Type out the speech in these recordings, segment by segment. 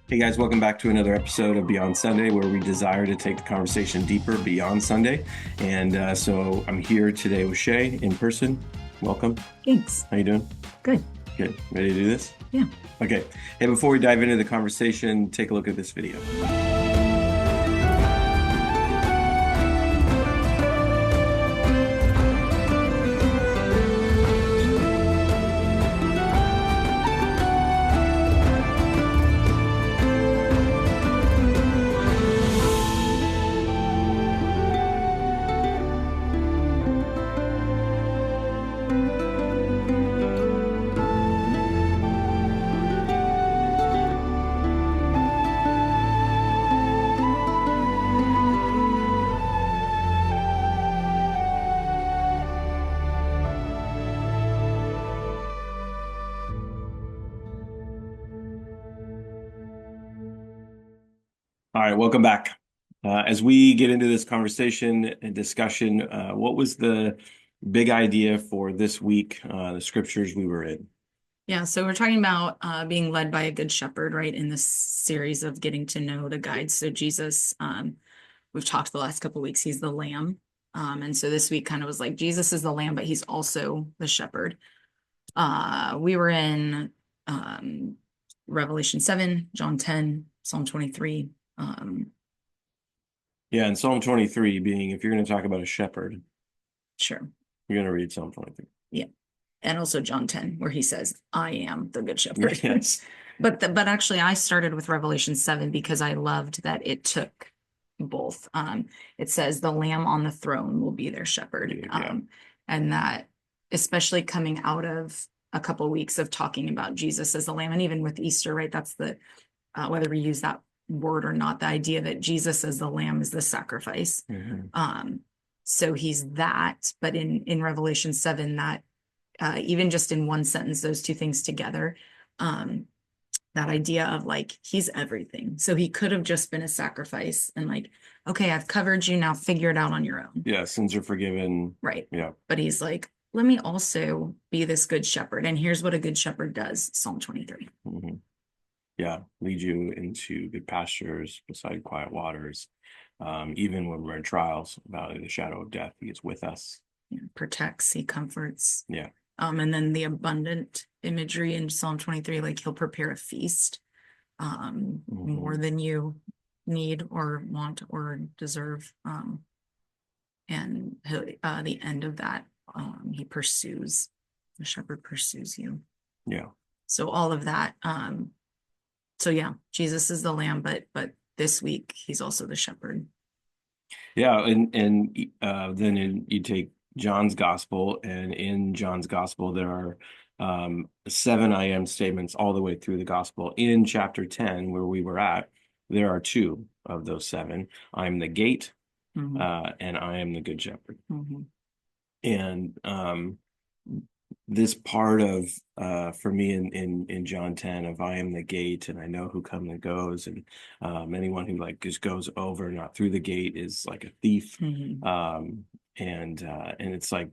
Hey guys, welcome back to another episode of Beyond Sunday, where we desire to take the conversation deeper beyond Sunday. And so I'm here today with Shay in person. Welcome. Thanks. How you doing? Good. Good. Ready to do this? Yeah. Okay. And before we dive into the conversation, take a look at this video. All right, welcome back. As we get into this conversation and discussion, what was the big idea for this week, the scriptures we were in? Yeah. So we're talking about being led by a good shepherd, right? In this series of getting to know the guides. So Jesus, we've talked the last couple of weeks, he's the lamb. And so this week kind of was like Jesus is the lamb, but he's also the shepherd. We were in Revelation 7, John 10, Psalm 23. Yeah, and Psalm 23 being, if you're going to talk about a shepherd, Sure. you're going to read Psalm 23. Yeah. And also John 10, where he says, I am the good shepherd. Yes. But actually I started with Revelation 7 because I loved that it took both. It says the lamb on the throne will be their shepherd. Yeah. And that, especially coming out of a couple of weeks of talking about Jesus as the lamb, and even with Easter, right? That's the whether we use that word or not, the idea that Jesus as the lamb is the sacrifice. So he's that, but in Revelation 7, that even just in one sentence, those two things together, that idea of like, he's everything. So he could have just been a sacrifice and like, okay, I've covered you, now figure it out on your own. Yeah, sins are forgiven. Right. Yeah. But he's like, let me also be this good shepherd. And here's what a good shepherd does, Psalm 23. Yeah, lead you into good pastures beside quiet waters. Even when we're in trials, valley of the shadow of death, he is with us. Yeah, protects, he comforts. Yeah. And then the abundant imagery in Psalm 23, like he'll prepare a feast more than you need or want or deserve. And the end of that, he pursues, the shepherd pursues you. Yeah. So all of that. So yeah, Jesus is the lamb, but this week he's also the shepherd. Yeah, and then you take John's gospel, and in John's gospel there are 7 I am statements all the way through the gospel. In chapter 10, where we were at, there are 2 of those 7. I am the gate, and I am the good shepherd. And this part of for me in John 10 of I am the gate and I know who comes and goes, and anyone who like just goes over not through the gate is like a thief. And it's like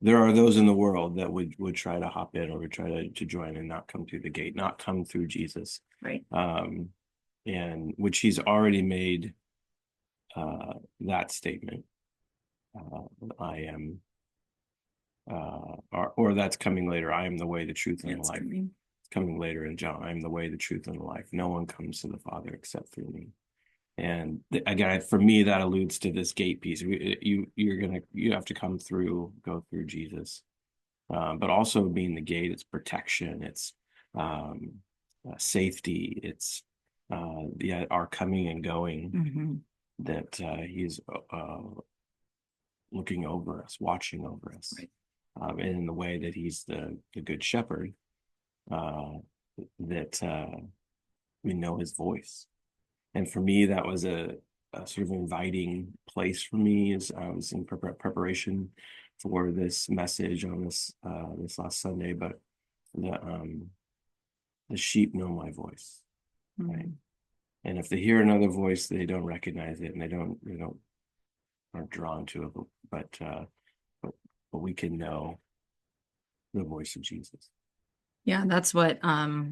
there are those in the world that would try to hop in or would try to join and not come through the gate, not come through Jesus, right? And which he's already made that statement. I am, or that's coming later. I am the way, the truth, and the life. It's coming later in John. I am the way, the truth, and the life. No one comes to the Father except through me. And again, for me, that alludes to this gate piece. You have to come through, go through Jesus, but also being the gate. It's protection. It's safety. It's our coming and going. That he's looking over us, watching over us, right. And in the way that he's the good shepherd, that we know his voice. And for me, that was a sort of inviting place for me as I was in preparation for this message on this last Sunday. But the sheep know my voice, right? And if they hear another voice, they don't recognize it, and they aren't drawn to it. But we can know the voice of Jesus. Yeah, that's what I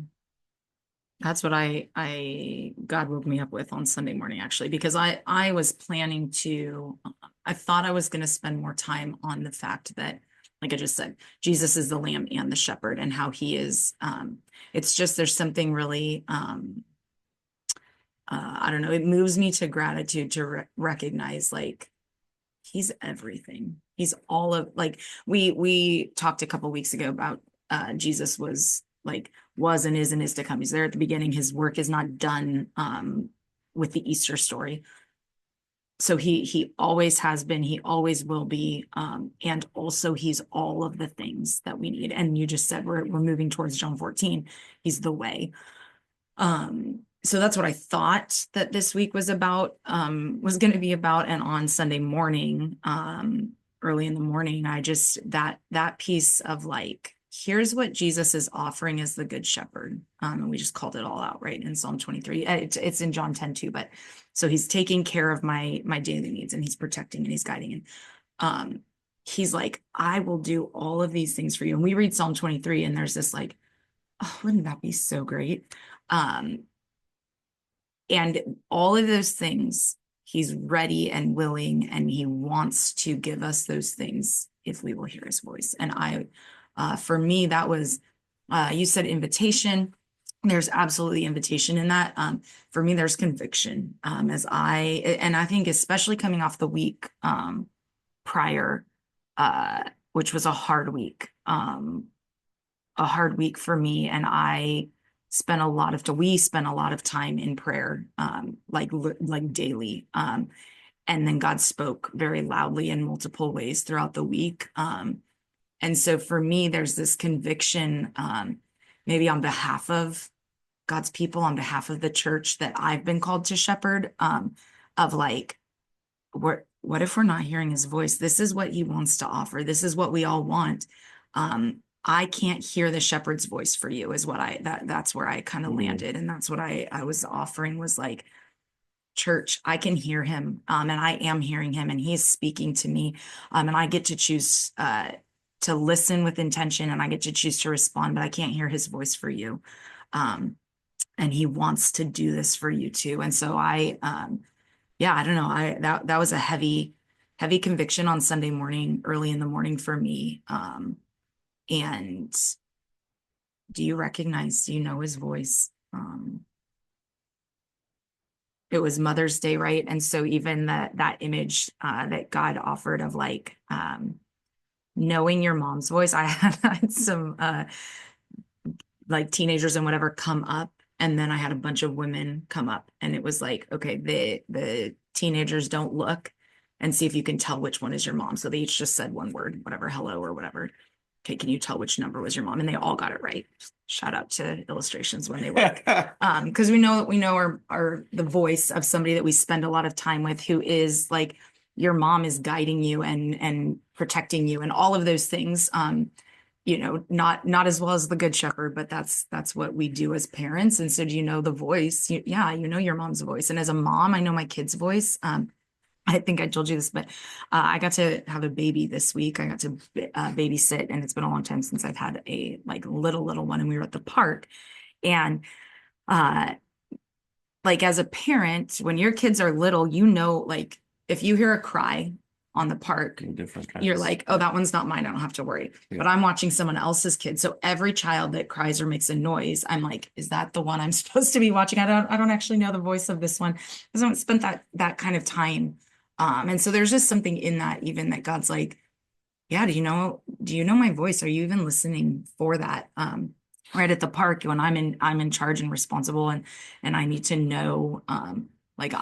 God woke me up with on Sunday morning, actually, because I was planning to, I thought I was going to spend more time on the fact that, like I just said, Jesus is the lamb and the shepherd, and how he is, it's just, there's something really, I don't know, it moves me to gratitude to recognize, like, he's everything. He's all of, like, we talked a couple weeks ago about Jesus was and is to come. He's there at the beginning. His work is not done with the Easter story. So he always has been, he always will be, and also he's all of the things that we need. And you just said we're moving towards John 14. He's the way. So that's what I thought that this week was about, was going to be about. And on Sunday morning, early in the morning, I just, that piece of, like, here's what Jesus is offering as the good shepherd. And we just called it all out, right, in Psalm 23. It's in John 10 too, but so he's taking care of my daily needs, and he's protecting and he's guiding. And he's like, I will do all of these things for you. And we read Psalm 23, and there's this, like, oh, wouldn't that be so great? And all of those things, he's ready and willing, and he wants to give us those things if we will hear his voice. And for me, that was, you said invitation. There's absolutely invitation in that. For me, there's conviction. And I think especially coming off the week prior, which was a hard week for me. And we spent a lot of time in prayer, like daily. And then God spoke very loudly in multiple ways throughout the week. And so for me, there's this conviction, maybe on behalf of God's people, on behalf of the church that I've been called to shepherd, of, like, what if we're not hearing his voice? This is what he wants to offer. This is what we all want. I can't hear the shepherd's voice for you, is what that's where I kind of landed. And that's what I was offering, was like, church, I can hear him. And I am hearing him, and he's speaking to me. And I get to choose to listen with intention, and I get to choose to respond, but I can't hear his voice for you. And he wants to do this for you too. And so yeah, I don't know. That was a heavy conviction on Sunday morning, early in the morning for me. And do you know his voice? It was Mother's Day, right? And so even that image that God offered of, like, knowing your mom's voice, I had some like teenagers and whatever come up, and then I had a bunch of women come up, and it was like, okay, the teenagers, don't look and see if you can tell which one is your mom. So they each just said one word, whatever, hello or whatever. Okay, can you tell which number was your mom? And they all got it right. Shout out to Illustrations when they work. Because we know are the voice of somebody that we spend a lot of time with, who is like, your mom is guiding you and protecting you and all of those things. Not as well as the good shepherd, but that's what we do as parents. And so, do you know the voice? Yeah, you know your mom's voice. And as a mom, I know my kid's voice. I think I told you this, but I got to have a baby this week. I got to babysit, and it's been a long time since I've had a, like, little one. And we were at the park, and like, as a parent, when your kids are little, like, if you hear a cry on the park, you're like, oh, that one's not mine, I don't have to worry. Yeah. But I'm watching someone else's kid. So every child that cries or makes a noise, I'm like, is that the one I'm supposed to be watching? I don't actually know the voice of this one, because I haven't spent that kind of time. And so there's just something in that, even that God's like, yeah, do you know my voice? Are you even listening for that? Right at the park, when I'm in charge and responsible, and I need to know, like,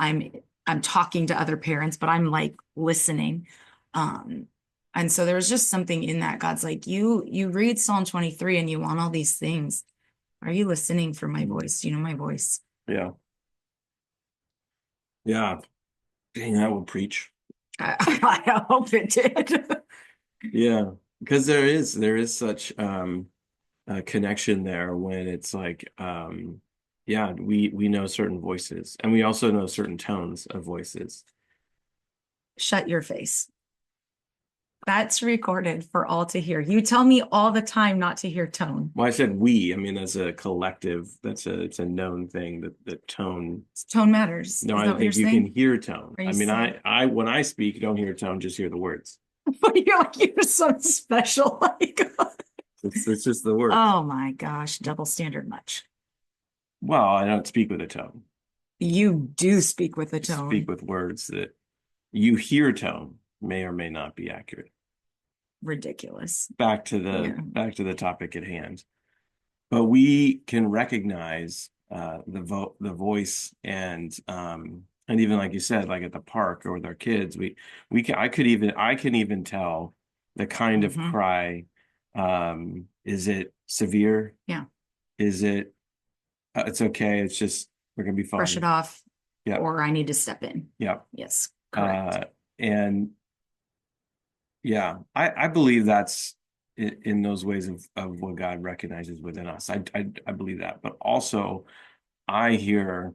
I'm talking to other parents, but I'm, like, listening. And so there was just something in that. God's like, you read Psalm 23 and you want all these things. Are you listening for my voice? Do you know my voice? Yeah. Yeah. Dang, I will preach. I hope it did. Yeah, because there is such a connection there, when it's like, yeah, we know certain voices, and we also know certain tones of voices. Shut your face. That's recorded for all to hear. You tell me all the time not to hear tone. Well, I said we. I mean, as a collective, it's a known thing that tone. Tone matters. No, Is I that don't what you're think you can saying? hear tone. Are you I mean, saying? I when I speak, you don't hear tone, just hear the words. You're like you're so special. Like, It's just the words. oh my gosh, double standard much. Well, I don't speak with a tone. You do speak with a I speak tone. with words that you hear tone may or may not be accurate. Ridiculous. Yeah. Back to the topic at hand. But we can recognize the voice and even like you said, like at the park or with our kids, we can I can even tell the kind of Mhm. cry. Is it severe? Yeah. Is it it's okay, it's just we're gonna be Brush it fine. off, Yeah. or I need to step in. Yeah. Yes, correct. And yeah, I believe that's in those ways of what God recognizes within us. I believe that, but also I hear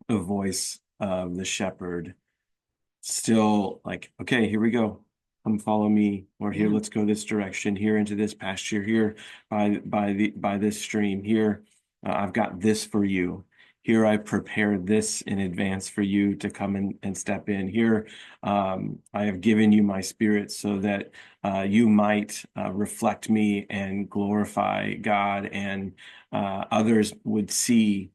the voice of the shepherd still like, okay, here we go. Come follow me, or here, Yeah. let's go this direction, here into this pasture, here by this stream, here, I've got this for you. Here I prepared this in advance for you to come and step in. Here, I have given you my spirit so that you might reflect me and glorify God, and others would see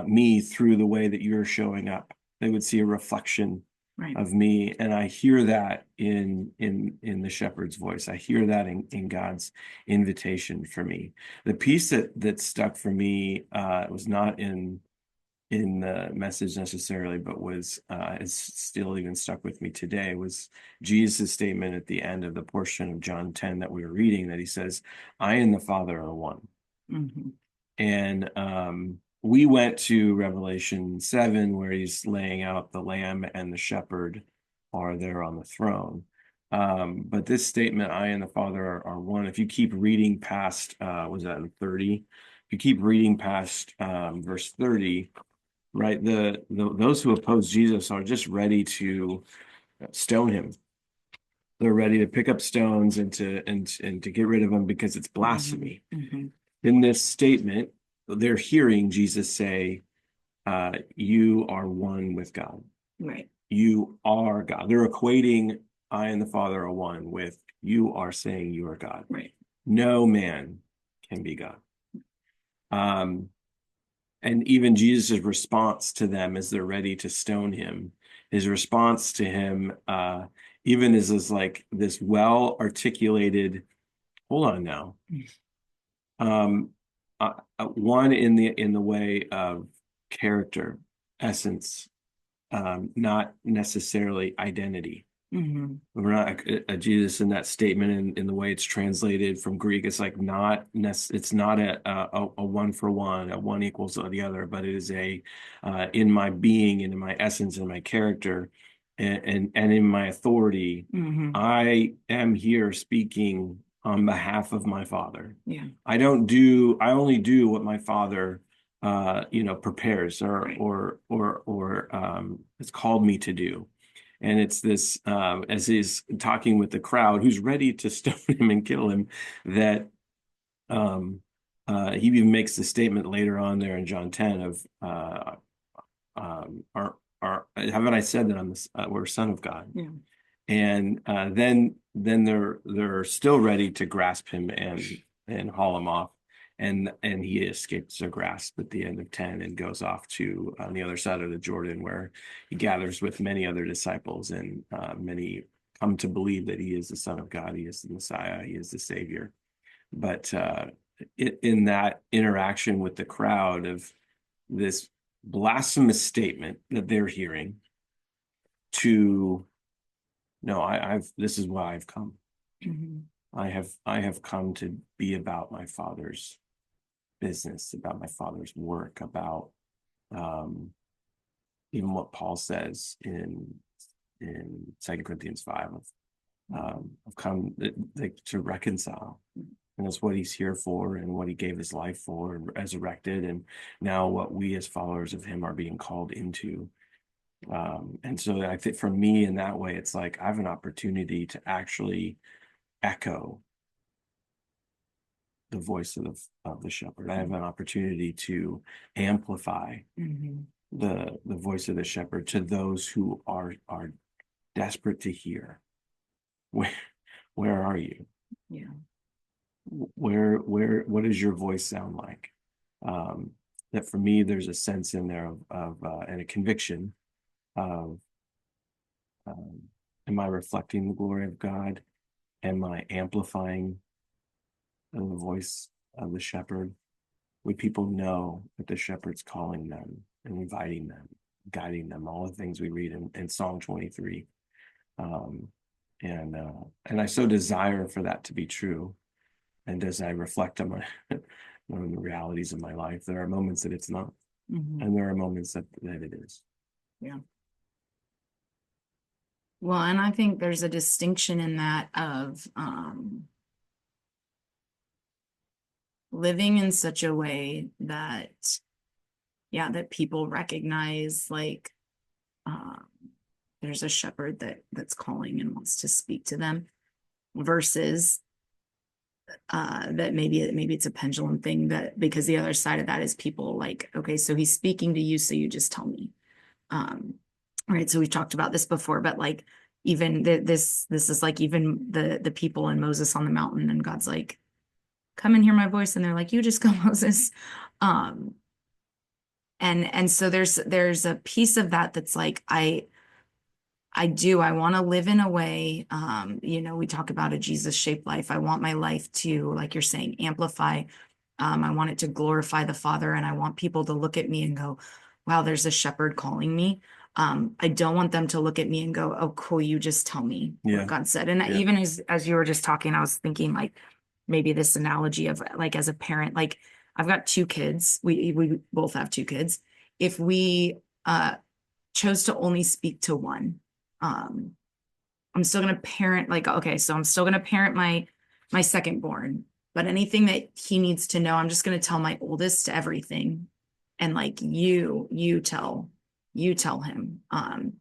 me through the way that you're showing up. They would see a reflection Right. of me, and I hear that in the shepherd's voice. I hear that in God's invitation for me. The piece that stuck for me was not in the message necessarily, but was it's still even stuck with me today, was Jesus' statement at the end of the portion of John 10 that we were reading, that he says, I and the Father are one. Mm-hmm. And we went to Revelation 7, where he's laying out the lamb and the shepherd are there on the throne. But this statement, I and the Father are one, if you keep reading past, was that in 30? If you keep reading past verse 30, right, those who oppose Jesus are just ready to stone him. They're ready to pick up stones and to get rid of him because it's blasphemy. Mm-hmm. In this statement, they're hearing Jesus say, you are one with God. Right. You are God. They're equating I and the Father are one with you are saying you are God. Right. No man can be God. And even Jesus' response to them as they're ready to stone him, his response to him, even is like this well-articulated, hold on now. One in the way of character, essence, not necessarily identity. Mm-hmm. We're not Jesus in that statement in the way it's translated from Greek. It's like it's not a one for one, a one equals the other, but it is in my being and in my essence and my character and in my authority. Mm-hmm. I am here speaking on behalf of my Father. Yeah. I only do what my Father prepares Right. or has called me to do. And it's this, as he's talking with the crowd who's ready to stone him and kill him, that he even makes the statement later on there in John 10 of, haven't I said that we're a son of God? Yeah. And then they're still ready to grasp him and haul him off. And he escapes their grasp at the end of 10 and goes off to on the other side of the Jordan, where he gathers with many other disciples, and many come to believe that he is the Son of God, he is the Messiah, he is the Savior. But in that interaction with the crowd of this blasphemous statement that they're hearing, to no, this is why I've come. Mm-hmm. I have come to be about my Father's business, about my Father's work, about even what Paul says in 2 Corinthians 5 of come to reconcile. And that's what he's here for, and what he gave his life for, and resurrected, and now what we as followers of him are being called into. And so I think for me in that way, it's like I have an opportunity to actually echo the voice of the shepherd. I have an opportunity to amplify Mhm. the voice of the shepherd to those who are desperate to hear. Where where are you? Yeah. What does your voice sound like? Um, that for me, there's a sense in there of and a conviction of um, am I reflecting the glory of God? Am I amplifying the voice of the shepherd? Would people know that the shepherd's calling them and inviting them, guiding them, all the things we read in Psalm 23. Um, and I so desire for that to be true. And as I reflect on my on the realities of my life, there are moments that it's not, Mhm. and there are moments that it is. Yeah. Well, and I think there's a distinction in that of living in such a way that, yeah, that people recognize like um, there's a shepherd that's calling and wants to speak to them versus that maybe it's a pendulum thing, that because the other side of that is people like, okay, so he's speaking to you, so you just tell me. Um, right. So we've talked about this before, but like even this is like even the people and Moses on the mountain, and God's like, come and hear my voice, and they're like, you just go, Moses. Um, and so there's a piece of that that's like I want to live in a way, we talk about a Jesus shaped life. I want my life to, like you're saying, amplify. I want it to glorify the Father, and I want people to look at me and go, wow, there's a shepherd calling me. I don't want them to look at me and go, oh, cool, you just tell me what Yeah. God said. And Yeah. even as you were just talking, I was thinking like maybe this analogy of like as a parent, like I've got two kids. We both have two kids. If we chose to only speak to one, um, I'm still gonna parent like, okay, so I'm still gonna parent my second born, but anything that he needs to know, I'm just gonna tell my oldest everything. And like you tell him, How's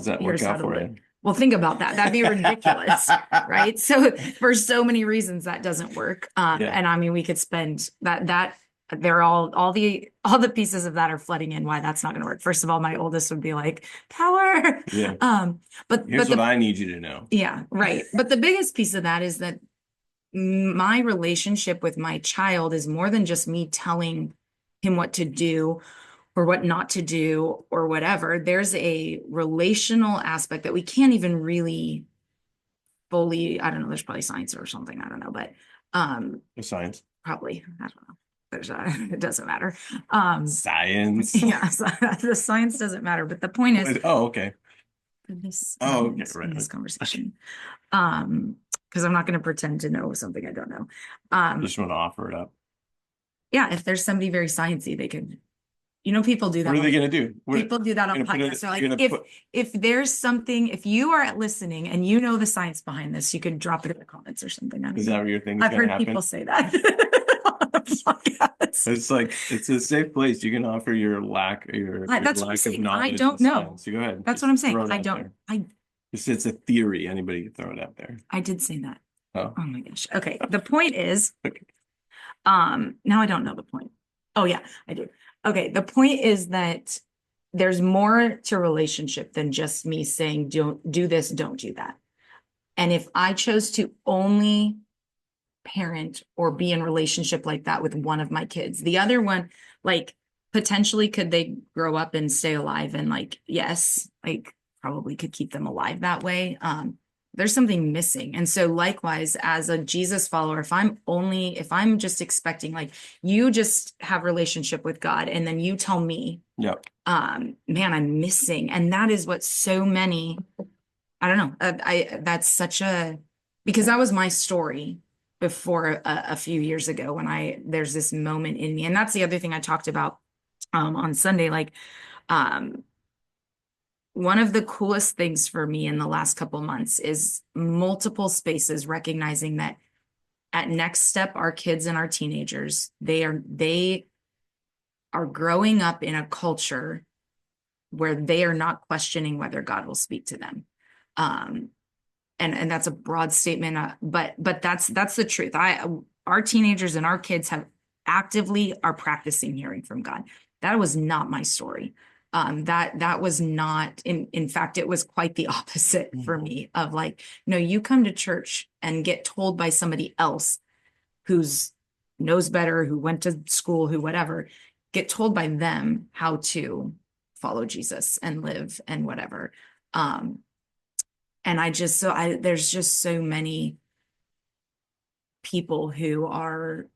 that work here's how out to for live. you? Well, think about that. That'd be ridiculous, right? So for so many reasons that doesn't work. Yeah. And I mean, we could spend that they're all the pieces of that are flooding in why that's not going to work. First of all, my oldest would be like power. Yeah. But Here's but what the I need you to know. yeah, right. But the biggest piece of that is that my relationship with my child is more than just me telling him what to do or what not to do or whatever. There's a relational aspect that we can't even really fully, I don't know, there's probably science or something, I don't know, but The science. probably, I don't know. It doesn't matter. Science. Yeah, so the science doesn't matter, but the point is Oh, okay. this Oh, okay, in this right. conversation. Because I'm not going to pretend to know something I don't know. Just want to offer it up. Yeah, if there's somebody very sciencey, they could, people do that. What are they going to do? People do that on podcasts. They're like, if there's something, if you are listening and you know the science behind this, you could drop it in the comments or something. Is that what your thing? I've heard people say that. It's like it's a safe place. You can offer your lack That's what I'm lack of saying. knowledge. I don't know. Science. So go ahead. That's Just what I'm saying. throw it I out don't. there. I It's a theory. Anybody can throw it out there. I did say that. Oh. Oh my gosh. Okay. The point is, Okay. now I don't know the point. Oh yeah, I do. Okay. The point is that there's more to relationship than just me saying, don't do this, don't do that. And if I chose to only parent or be in relationship like that with one of my kids, the other one, like potentially could they grow up and stay alive? And like, yes, like probably could keep them alive that way. There's something missing. And so likewise, as a Jesus follower, if I'm just expecting like you just have relationship with God and then you tell me, Yep. man, I'm missing. And that is what so many, I don't know. That's such because that was my story before a few years ago when there's this moment in me. And that's the other thing I talked about on Sunday. Like, one of the coolest things for me in the last couple months is multiple spaces recognizing that at Next Step, our kids and our teenagers, they are growing up in a culture where they are not questioning whether God will speak to them. And that's a broad statement, but that's the truth. Our teenagers and our kids actively are practicing hearing from God. That was not my story. That was not, in fact, it was quite the opposite for me, of like, no, you come to church and get told by somebody else who's knows better, who went to school, who whatever, get told by them how to follow Jesus and live and whatever. And there's just so many people who are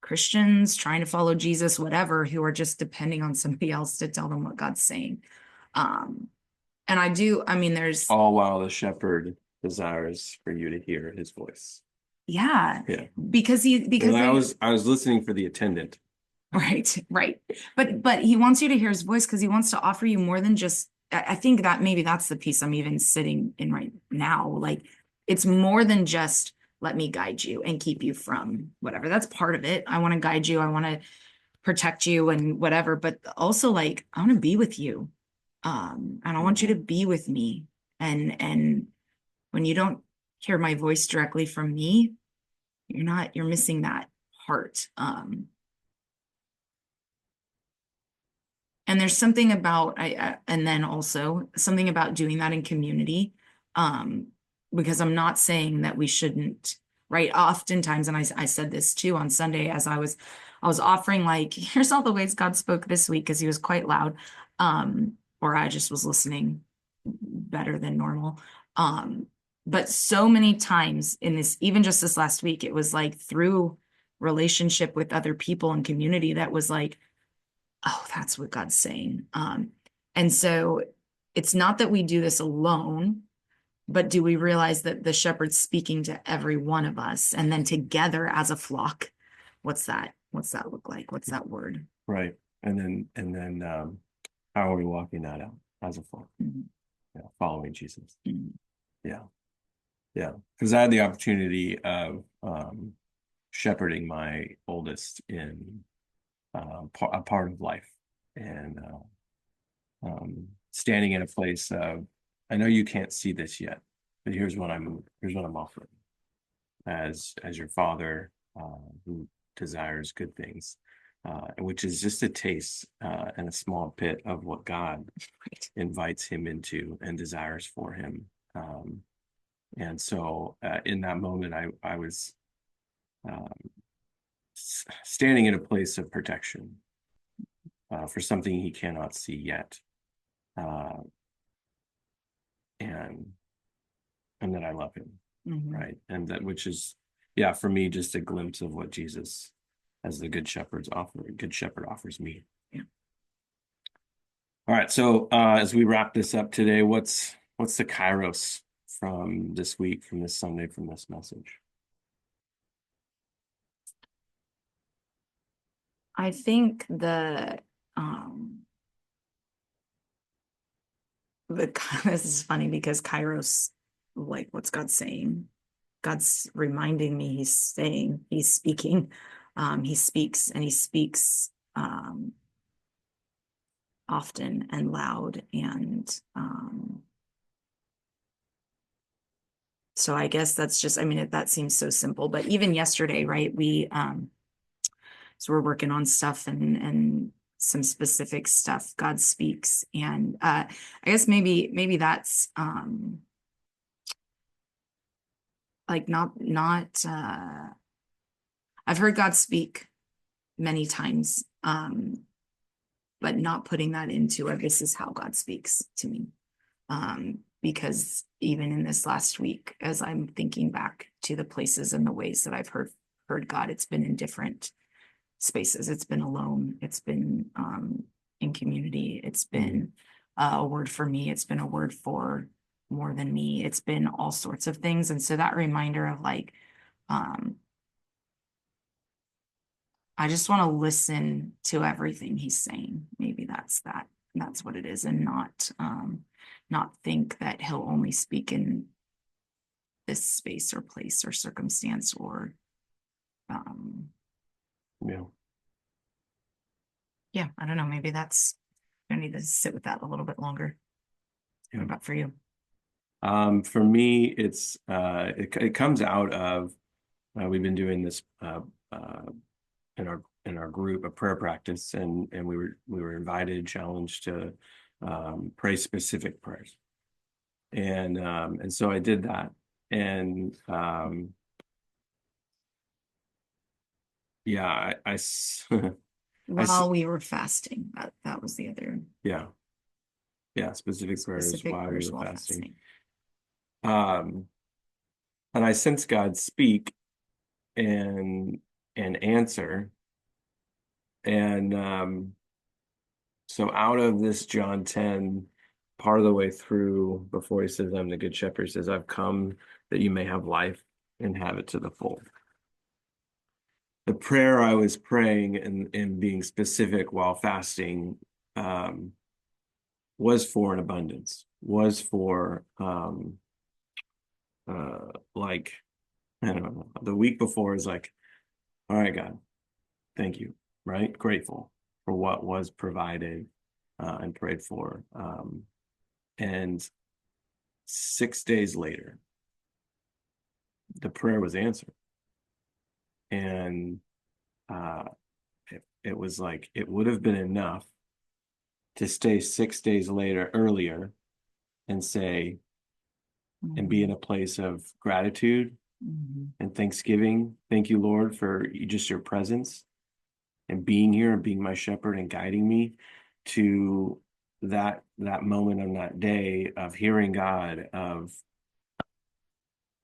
Christians trying to follow Jesus, whatever, who are just depending on somebody else to tell them what God's saying. And I mean, there's All while the shepherd desires for you to hear his voice. Yeah. Because I was listening for the attendant. Right. But he wants you to hear his voice because he wants to offer you more than just, I think that maybe that's the piece I'm even sitting in right now. Like, it's more than just let me guide you and keep you from whatever. That's part of it. I want to guide you. I want to protect you and whatever, but also like, I want to be with you. And I want you to be with me. And when you don't hear my voice directly from me, you're missing that part. And there's something about, and then also something about doing that in community, because I'm not saying that we shouldn't, right? Oftentimes, and I said this too on Sunday as I was offering, like, here's all the ways God spoke this week, because he was quite loud, or I just was listening better than normal. But so many times in this, even just this last week, it was like through relationship with other people and community that was like, oh, that's what God's saying. And so it's not that we do this alone, but do we realize that the shepherd's speaking to every one of us, and then together as a flock? What's that look like? What's that word? Right. And then how are we walking that out as a flock? Following Jesus. Yeah. Because I had the opportunity of shepherding my oldest in a part of life, and standing in a place of, I know you can't see this yet, but here's what I'm offering as your father who desires good things, which is just a taste and a small bit of what God invites him into and desires for him. And so in that moment, I was standing in a place of protection for something he cannot see yet, and that I love him, right? And that, which is, for me, just a glimpse of what Jesus, as the good shepherd offers me. All right, so as we wrap this up today, what's the Kairos from this week, from this Sunday, from this message? I think this is funny, because Kairos, like, what's God saying? God's reminding me he's speaking. He speaks, and he speaks often and loud. And so I guess that's just, I mean, that seems so simple, but even yesterday, right? So we're working on stuff and some specific stuff. God speaks. And I guess maybe that's like not I've heard God speak many times, but not putting that into this is how God speaks to me. Because even in this last week, as I'm thinking back to the places and the ways that I've heard God, it's been in different spaces. It's been alone. It's been in community. It's been a word for me. It's been a word for more than me. It's been all sorts of things. And so that reminder of like, I just want to listen to everything he's saying. Maybe that's what it is, and not think that he'll only speak in this space or place or circumstance or I don't know, maybe that's I need to sit with that a little bit longer. Yeah. What about for you? For me, it comes out of we've been doing this in our group, a prayer practice, and we were invited, challenged to pray specific prayers, and so I did that, and yeah, While we were fasting, that was the other yeah, specific prayers while we were fasting. And I sense God speak and answer. And so out of this John 10, part of the way through, before he says, I'm the good shepherd, he says, I've come that you may have life and have it to the full. The prayer I was praying and being specific while fasting was for an abundance, was for like, I don't know, the week before is like, all right, God, thank you, right? Grateful for what was provided and prayed for. And 6 days later, the prayer was answered. And it was like, it would have been enough to stay 6 days earlier and say, and be in a place of gratitude and thanksgiving. Thank you, Lord, for just your presence and being here and being my shepherd and guiding me to that moment on that day of hearing God of,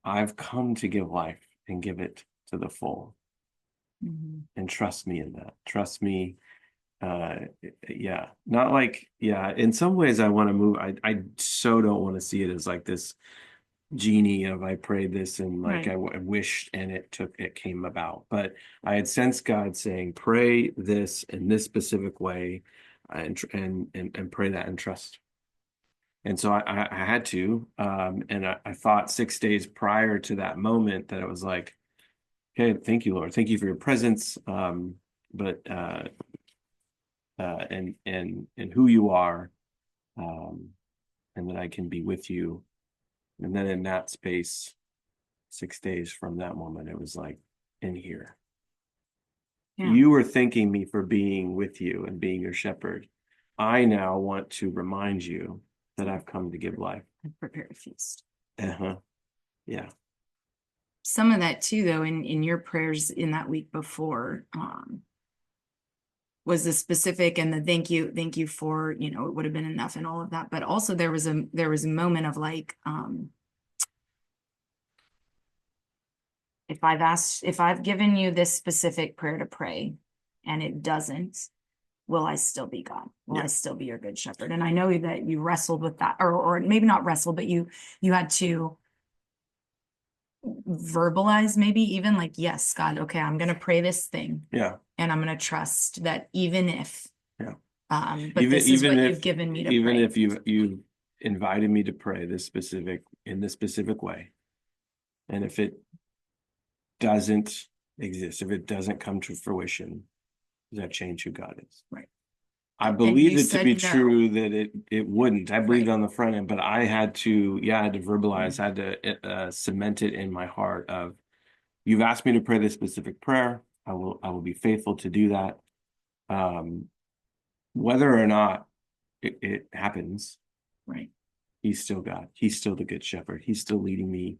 I've come to give life and give it to the full. And trust me in that. Trust me. Yeah, not like, yeah, in some ways I want to move. I so don't want to see it as like this genie of I prayed this and like I wished and it came about. But I had sensed God saying, pray this in this specific way and pray that and trust. And so I had to, and I thought 6 days prior to that moment that it was like, okay, thank you, Lord. Thank you for your presence. But and who you are, and that I can be with you. And then in that space, 6 days from that moment, it was like, in here. Yeah. You were thanking me for being with you and being your shepherd. I now want to remind you that I've come to give life. And prepare a feast. Yeah. Some of that too, though, in your prayers in that week before, was the specific and the thank you for, it would have been enough and all of that. But also there was a moment of like, if I've given you this specific prayer to pray and it doesn't, will I still be God? Will I still be your good shepherd? And I know that you wrestled with that, or maybe not wrestle, but you had to verbalize, maybe even like, yes, God, okay, I'm going to pray this thing. Yeah. And I'm going to trust that even if, but even, this is what if, you've given me to even pray. If you invited me to pray in this specific way, and if it doesn't exist, if it doesn't come to fruition, does that change who God is? Right. I believed it to be true that it wouldn't. I believed on the front end, but I had to verbalize, I had to cement it in my heart of, you've asked me to pray this specific prayer. I will be faithful to do that. Whether or not it happens, right? He's still God. He's still the good shepherd. He's still leading me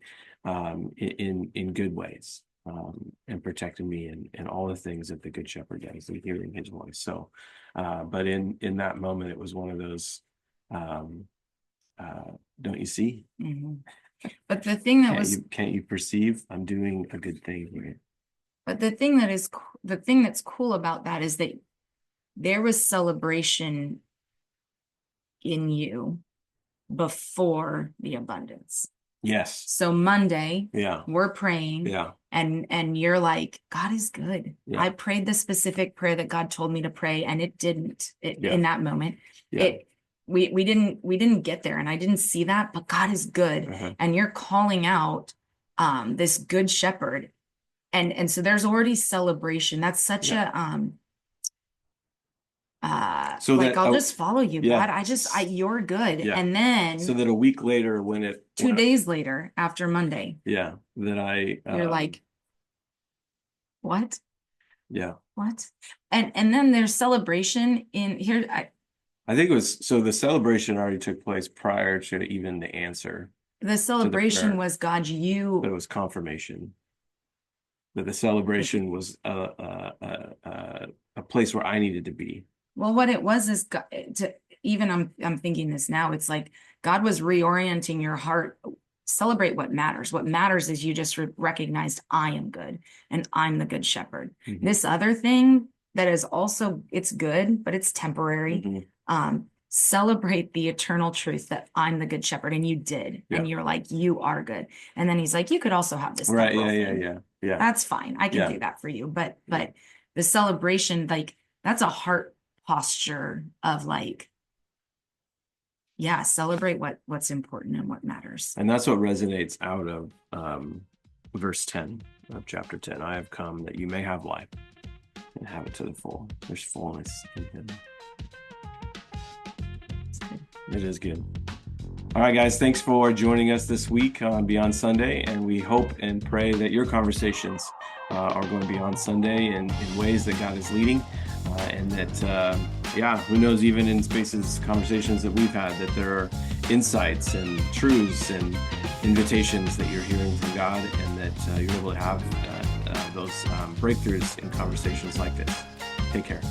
in good ways, and protecting me in all the things that the good shepherd does, and hearing his voice. So, but in that moment, it was one of those, don't you see? But the thing that can't you perceive I'm doing a good thing here? But the thing that's cool about that is that there was celebration in you before the abundance. Yes. So Monday, yeah, we're praying. Yeah. And you're like, God is good. Yeah. I prayed the specific prayer that God told me to pray, and it didn't in that moment. Yeah. We didn't get there, and I didn't see that, but God is good. And you're calling out this good shepherd. And so there's already celebration. That's such a So like, that- I'll just follow you, yeah. God. You're good. Yeah. And then So that a week later, when 2 days later, after Monday, yeah, that I you're like, what? yeah, What? And then there's celebration in here. I think it was, so the celebration already took place prior to even the answer, The celebration prayer. was, God, but it you, was confirmation. That the celebration was a place where I needed to be. well, what it was is God, I'm thinking this now. It's like God was reorienting your heart. Celebrate what matters. What matters is you just recognized I am good and I'm the good shepherd. Mhm. This other thing that is also, it's good, but it's temporary. Mhm. Celebrate the eternal truth that I'm the good shepherd, and you did. Yeah. And you're like, you are good. And then he's like, you could also have this Right. temporal Yeah. thing. Yeah. That's fine. I can Yeah. do that for you. But the celebration, like, that's a heart posture of like, yeah, celebrate what's important and what matters. And that's what resonates out of verse 10 of chapter 10. I have come that you may have life and have it to the full. There's fullness in him. It is good. All right, guys, thanks for joining us this week on Beyond Sunday. And we hope and pray that your conversations are going beyond Sunday in ways that God is leading. And that, who knows, even in spaces, conversations that we've had, that there are insights and truths and invitations that you're hearing from God, and that you're able to have those breakthroughs in conversations like this. Take care.